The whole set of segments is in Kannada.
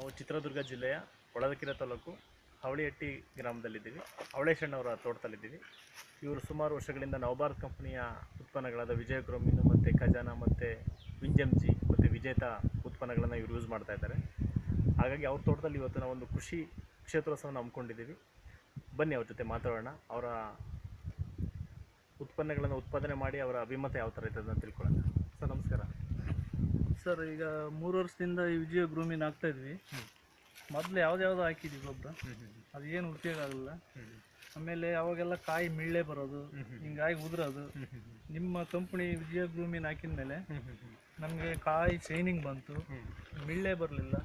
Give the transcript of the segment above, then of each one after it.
ನಾವು ಚಿತ್ರದುರ್ಗ ಜಿಲ್ಲೆಯ ಹೊಳಲ್ಕೆರೆ ತಾಲೂಕು ಅವಳಿಹಟ್ಟಿ ಗ್ರಾಮದಲ್ಲಿದ್ದೀವಿ. ಅವಳೇಶಣ್ಣವರ ತೋಟದಲ್ಲಿದ್ದೀವಿ. ಇವರು ಸುಮಾರು ವರ್ಷಗಳಿಂದ ನವಭಾರತ್ ಕಂಪನಿಯ ಉತ್ಪನ್ನಗಳಾದ ವಿಜಯ ಗ್ರೋಮಿನ್ ಮತ್ತು ಖಜಾನ ಮತ್ತು ವಿಂಜಮ್ಜಿ ಮತ್ತು ವಿಜೇತ ಉತ್ಪನ್ನಗಳನ್ನು ಇವರು ಯೂಸ್ ಮಾಡ್ತಾ ಇದ್ದಾರೆ. ಹಾಗಾಗಿ ಅವ್ರ ತೋಟದಲ್ಲಿ ಇವತ್ತು ನಾವು ಒಂದು ಕೃಷಿ ಕ್ಷೇತ್ರೋತ್ಸವವನ್ನು ಹಮ್ಮಿಕೊಂಡಿದ್ದೀವಿ. ಬನ್ನಿ ಅವ್ರ ಜೊತೆ ಮಾತಾಡೋಣ. ಅವರ ಉತ್ಪನ್ನಗಳನ್ನು ಉತ್ಪಾದನೆ ಮಾಡಿ ಅವರ ಅಭಿಮತ ಯಾವ ಥರ ಇರ್ತದೆ ಅಂತ ತಿಳ್ಕೊಳ್ಳೋಣ. ಸರ್ ನಮಸ್ಕಾರ. ಸರ್, ಈಗ 3 ವರ್ಷದಿಂದ ಈ ವಿಜಯ ಗ್ರೂಮಿನ್ ಹಾಕ್ತಾ ಇದ್ವಿ. ಮೊದಲು ಯಾವ್ದು ಹಾಕಿದ್ವಿ ಗೊಬ್ಬರ, ಅದು ಏನು ಉಪಯೋಗ ಆಗಲ್ಲ. ಆಮೇಲೆ ಅವಾಗೆಲ್ಲ ಕಾಯಿ ಮಿಳ್ಳೆ ಬರೋದು, ಹಿಂಗಾಗಿ ಉದುರೋದು. ನಿಮ್ಮ ಕಂಪ್ನಿ ವಿಜಯ ಗ್ರೂಮಿನ್ ಹಾಕಿದ ಮೇಲೆ ನಮಗೆ ಕಾಯಿ ಶೈನಿಂಗ್ ಬಂತು, ಮಿಳ್ಳೆ ಬರಲಿಲ್ಲ,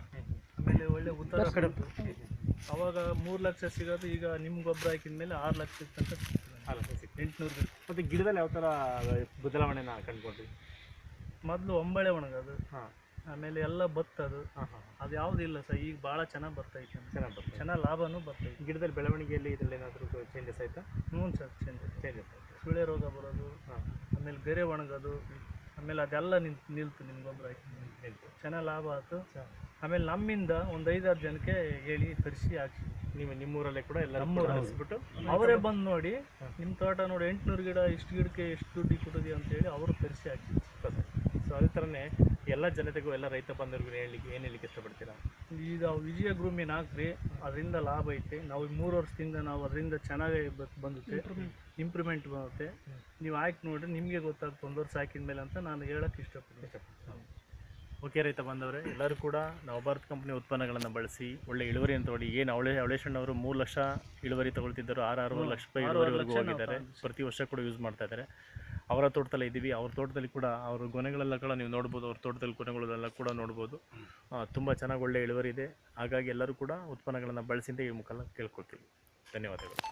ಆಮೇಲೆ ಒಳ್ಳೆ ಉತ್ತರ ಕಡಿಮೆ. ಅವಾಗ 3 ಲಕ್ಷ ಸಿಗೋದು ಈಗ ನಿಮ್ಮ ಗೊಬ್ಬರ ಹಾಕಿದ ಮೇಲೆ 6 ಲಕ್ಷ ತನಕ ಸಿಗ್ತದೆ. 800 ಮತ್ತು ಗಿಡದಲ್ಲಿ ಯಾವ ಥರ ಬದಲಾವಣೆನ ಕಂಡುಕೊಂಡ್ರಿ? ಮೊದಲು ಒಂಬಳೆ ಒಣಗೋದು, ಆಮೇಲೆ ಎಲ್ಲ ಬತ್ತದು, ಅದು ಯಾವುದೂ ಇಲ್ಲ ಸರ್. ಈಗ ಭಾಳ ಚೆನ್ನಾಗಿ ಬರ್ತೈತೆ, ಚೆನ್ನಾಗಿ ಲಾಭನೂ ಬರ್ತೈತೆ. ಗಿಡದಲ್ಲಿ ಬೆಳವಣಿಗೆಯಲ್ಲಿ ಇದರಲ್ಲಿ ಏನಾದರೂ ಚೇಂಜಸ್ ಆಯಿತಾ? ಹ್ಞೂ ಸರ್, ಚೇಂಜಸ್ ಸುಳೆ ರೋಗ ಬರೋದು, ಆಮೇಲೆ ಬೇರೆ ಒಣಗೋದು, ಆಮೇಲೆ ಅದೆಲ್ಲ ನಿಲ್ತು. ನಿಮ್ಮ ಗೊಬ್ಬರ ಹಾಕಿ ನಿಲ್ತು, ಚೆನ್ನಾಗಿ ಲಾಭ ಆಯ್ತು. ಆಮೇಲೆ ನಮ್ಮಿಂದ ಒಂದು 5-6 ಜನಕ್ಕೆ ಹೇಳಿ ತರಿಸಿ ಹಾಕಿ. ನಿಮ್ಮೂರಲ್ಲೇ ಕೂಡ ಎಲ್ಲ ನಮ್ಮೂರಿಸ್ಬಿಟ್ಟು ಅವರೇ ಬಂದು ನೋಡಿ, ನಿಮ್ಮ ತೋಟ ನೋಡಿ 800 ಗಿಡ ಇಷ್ಟು ಗಿಡಕ್ಕೆ ಎಷ್ಟು ದುಡ್ಡು ಕೊಟ್ಟಿದೆ ಅಂತೇಳಿ ಅವರು ತರಿಸಿ ಹಾಕಿ. ಸೊ ಅದೇ ಥರನೇ ಎಲ್ಲ ಜನತೆಗೂ, ಎಲ್ಲ ರೈತ ಬಂಧುಗಳಿಗೂ ಏನು ಹೇಳಲಿಕ್ಕೆ ಇಷ್ಟಪಡ್ತೀರಾ? ಈಗ ವಿಜಯ ಗ್ರೂಮಿನ್ ಹಾಕ್ರಿ, ಅದರಿಂದ ಲಾಭ ಐತೆ. ನಾವು 3 ವರ್ಷದಿಂದ ನಾವು ಅದರಿಂದ ಚೆನ್ನಾಗಿ ಬಂದುತ್ತೆ, ಇಂಪ್ರೂವ್ಮೆಂಟ್ ಬರುತ್ತೆ. ನೀವು ಹಾಕಿ ನೋಡಿರಿ, ನಿಮಗೆ ಗೊತ್ತಾಗುತ್ತೆ 1 ವರ್ಷ ಹಾಕಿದ ಮೇಲೆ ಅಂತ ನಾನು ಹೇಳೋಕ್ಕೆ ಇಷ್ಟಪಡ್ತೀನಿ. ಓಕೆ ರೈತ ಬಂದವರೇ, ಎಲ್ಲರೂ ಕೂಡ ನವಭಾರತ್ ಕಂಪ್ನಿ ಉತ್ಪನ್ನಗಳನ್ನು ಬಳಸಿ ಒಳ್ಳೆ ಇಳುವರಿಯನ್ನು ತೊಗೊಳ್ಳಿ. ಏನು ಅವಳೇಶಣ್ಣವರು 3 ಲಕ್ಷ ಇಳುವರಿ ತೊಗೊಳ್ತಿದ್ದರು, 6 ಲಕ್ಷ ರೂಪಾಯಿ ಇಳುವರಿವರೆಗೂ ಹೋಗಿದ್ದಾರೆ. ಪ್ರತಿ ವರ್ಷ ಕೂಡ ಯೂಸ್ ಮಾಡ್ತಾ ಇದ್ದಾರೆ. ಅವರ ತೋಟದಲ್ಲೇ ಇದ್ದೀವಿ. ಅವ್ರ ತೋಟದಲ್ಲಿ ಕೂಡ ಅವ್ರ ಗೊನೆಗಳೆಲ್ಲ ಕೂಡ ನೀವು ನೋಡ್ಬೋದು. ಅವ್ರ ತೋಟದಲ್ಲಿ ಗೊನೆಗಳೆಲ್ಲ ಕೂಡ ನೋಡ್ಬೋದು. ತುಂಬ ಚೆನ್ನಾಗಿ ಒಳ್ಳೆ ಇಳುವರಿ ಇದೆ. ಹಾಗಾಗಿ ಎಲ್ಲರೂ ಕೂಡ ಉತ್ಪನ್ನಗಳನ್ನು ಬಳಸಿ ಅಂತ ಈ ಮುಖಾಂತರ ಕೇಳ್ಕೊಳ್ತೀವಿ. ಧನ್ಯವಾದಗಳು.